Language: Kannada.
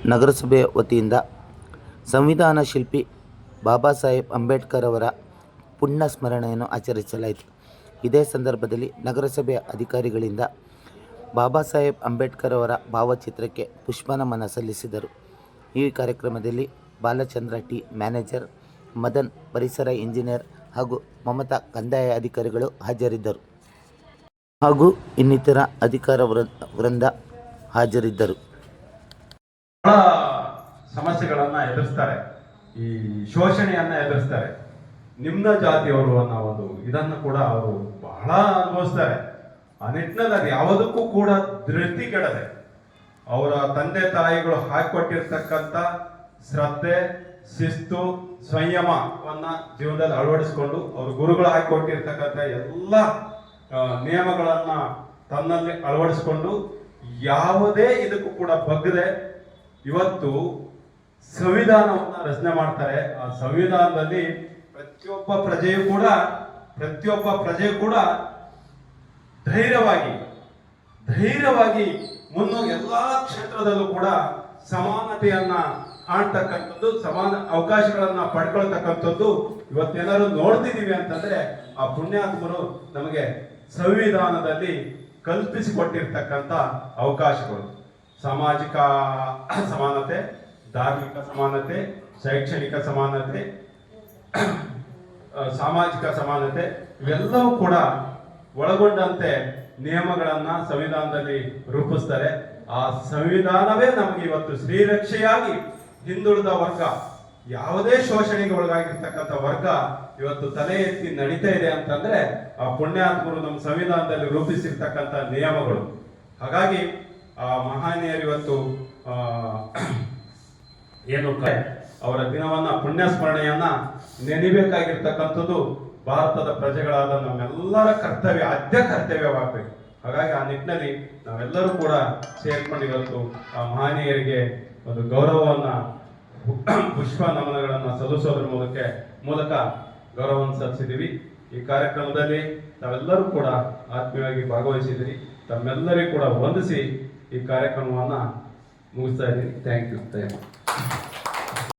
ನಗರಸಭೆಯ ವತಿಯಿಂದ ಸಂವಿಧಾನ ಶಿಲ್ಪಿ ಬಾಬಾ ಸಾಹೇಬ್ ಅಂಬೇಡ್ಕರ್ ಅವರ ಪುಣ್ಯ ಸ್ಮರಣೆಯನ್ನು ಆಚರಿಸಲಾಯಿತು. ಇದೇ ಸಂದರ್ಭದಲ್ಲಿ ನಗರಸಭೆಯ ಅಧಿಕಾರಿಗಳಿಂದ ಬಾಬಾ ಸಾಹೇಬ್ ಅಂಬೇಡ್ಕರ್ ಅವರ ಭಾವಚಿತ್ರಕ್ಕೆ ಪುಷ್ಪನಮನ ಸಲ್ಲಿಸಿದರು. ಈ ಕಾರ್ಯಕ್ರಮದಲ್ಲಿ ಬಾಲಚಂದ್ರ ಟಿ, ಮ್ಯಾನೇಜರ್, ಮದನ್ ಪರಿಸರ ಇಂಜಿನಿಯರ್ ಹಾಗೂ ಮಮತಾ ಕಂದಾಯ ಅಧಿಕಾರಿಗಳು ಹಾಜರಿದ್ದರು ಹಾಗೂ ಇನ್ನಿತರ ಅಧಿಕಾರ ವೃಂದ ಹಾಜರಿದ್ದರು. ಬಹಳ ಸಮಸ್ಯೆಗಳನ್ನ ಎದುರಿಸ್ತಾರೆ, ಈ ಶೋಷಣೆಯನ್ನ ಎದುರಿಸ್ತಾರೆ. ನಿಮ್ನ ಜಾತಿಯವರು ಅನ್ನೋ ಒಂದು ಇದನ್ನು ಕೂಡ ಅವರು ಬಹಳ ಅನುಭವಿಸ್ತಾರೆ. ಆ ನಿಟ್ಟಿನಲ್ಲಿ ಅದು ಯಾವುದಕ್ಕೂ ಕೂಡ ಧೃತಿಗೆಡದೆ ಅವರ ತಂದೆ ತಾಯಿಗಳು ಹಾಕಿಕೊಟ್ಟಿರ್ತಕ್ಕಂಥ ಶ್ರದ್ಧೆ, ಶಿಸ್ತು, ಸಂಯಮವನ್ನ ಜೀವನದಲ್ಲಿ ಅಳವಡಿಸಿಕೊಂಡು ಅವರು ಗುರುಗಳು ಹಾಕಿಕೊಟ್ಟಿರ್ತಕ್ಕಂಥ ಎಲ್ಲ ನಿಯಮಗಳನ್ನ ತನ್ನಲ್ಲಿ ಅಳವಡಿಸಿಕೊಂಡು ಯಾವುದೇ ಇದಕ್ಕೂ ಕೂಡ ಬಗ್ಗದೆ ಇವತ್ತು ಸಂವಿಧಾನವನ್ನ ರಚನೆ ಮಾಡ್ತಾರೆ. ಆ ಸಂವಿಧಾನದಲ್ಲಿ ಪ್ರತಿಯೊಬ್ಬ ಪ್ರಜೆಯೂ ಕೂಡ ಧೈರ್ಯವಾಗಿ ಮುನ್ನೋಗಿ ಎಲ್ಲಾ ಕ್ಷೇತ್ರದಲ್ಲೂ ಕೂಡ ಸಮಾನತೆಯನ್ನ ಕಾಣ್ತಕ್ಕಂಥದ್ದು, ಸಮಾನ ಅವಕಾಶಗಳನ್ನ ಪಡ್ಕೊಳ್ತಕ್ಕಂಥದ್ದು ಇವತ್ತೆಲ್ಲರೂ ನೋಡ್ತಿದೀವಿ ಅಂತಂದ್ರೆ ಆ ಪುಣ್ಯಾತ್ಮರು ನಮಗೆ ಸಂವಿಧಾನದಲ್ಲಿ ಕಲ್ಪಿಸಿಕೊಟ್ಟಿರ್ತಕ್ಕಂಥ ಅವಕಾಶಗಳು. ಸಾಮಾಜಿಕ ಸಮಾನತೆ, ಧಾರ್ಮಿಕ ಸಮಾನತೆ, ಶೈಕ್ಷಣಿಕ ಸಮಾನತೆ, ಸಾಮಾಜಿಕ ಸಮಾನತೆ ಇವೆಲ್ಲವೂ ಕೂಡ ಒಳಗೊಂಡಂತೆ ನಿಯಮಗಳನ್ನ ಸಂವಿಧಾನದಲ್ಲಿ ರೂಪಿಸ್ತಾರೆ. ಆ ಸಂವಿಧಾನವೇ ನಮಗೆ ಇವತ್ತು ಶ್ರೀರಕ್ಷೆಯಾಗಿ ಹಿಂದುಳಿದ ವರ್ಗ, ಯಾವುದೇ ಶೋಷಣೆಗೆ ಒಳಗಾಗಿರ್ತಕ್ಕಂಥ ವರ್ಗ ಇವತ್ತು ತಲೆ ಎತ್ತಿ ನಡೀತಾ ಇದೆ ಅಂತಂದ್ರೆ ಆ ಪುಣ್ಯಾತ್ಮರು ನಮ್ಮ ಸಂವಿಧಾನದಲ್ಲಿ ರೂಪಿಸಿರ್ತಕ್ಕಂಥ ನಿಯಮಗಳು. ಹಾಗಾಗಿ ಆ ಮಹನೀಯರು ಇವತ್ತು ಏನು ಅವರ ದಿನವನ್ನ ಪುಣ್ಯ ಸ್ಮರಣೆಯನ್ನ ನೆನೆಬೇಕಾಗಿರ್ತಕ್ಕಂಥದ್ದು ಭಾರತದ ಪ್ರಜೆಗಳಾದ ನಮ್ಮೆಲ್ಲರ ಕರ್ತವ್ಯ, ಆದ್ಯ ಕರ್ತವ್ಯವಾಗಬೇಕು. ಹಾಗಾಗಿ ಆ ನಿಟ್ಟಿನಲ್ಲಿ ನಾವೆಲ್ಲರೂ ಕೂಡ ಸೇರ್ಕೊಂಡು ಇವತ್ತು ಆ ಮಹನೀಯರಿಗೆ ಒಂದು ಗೌರವವನ್ನ, ಪುಷ್ಪ ನಮನಗಳನ್ನ ಸಲ್ಲಿಸೋದ್ರ ಮೂಲಕ ಗೌರವವನ್ನು ಸಲ್ಲಿಸಿದ್ದೀವಿ. ಈ ಕಾರ್ಯಕ್ರಮದಲ್ಲಿ ತಾವೆಲ್ಲರೂ ಕೂಡ ಆತ್ಮೀಯವಾಗಿ ಭಾಗವಹಿಸಿದಿರಿ. ತಮ್ಮೆಲ್ಲರಿಗೂ ಕೂಡ ವಂದಿಸಿ ಈ ಕಾರ್ಯಕ್ರಮವನ್ನ ಮುಗಿಸ್ತಾ ಇದ್ದೀನಿ. Thank you.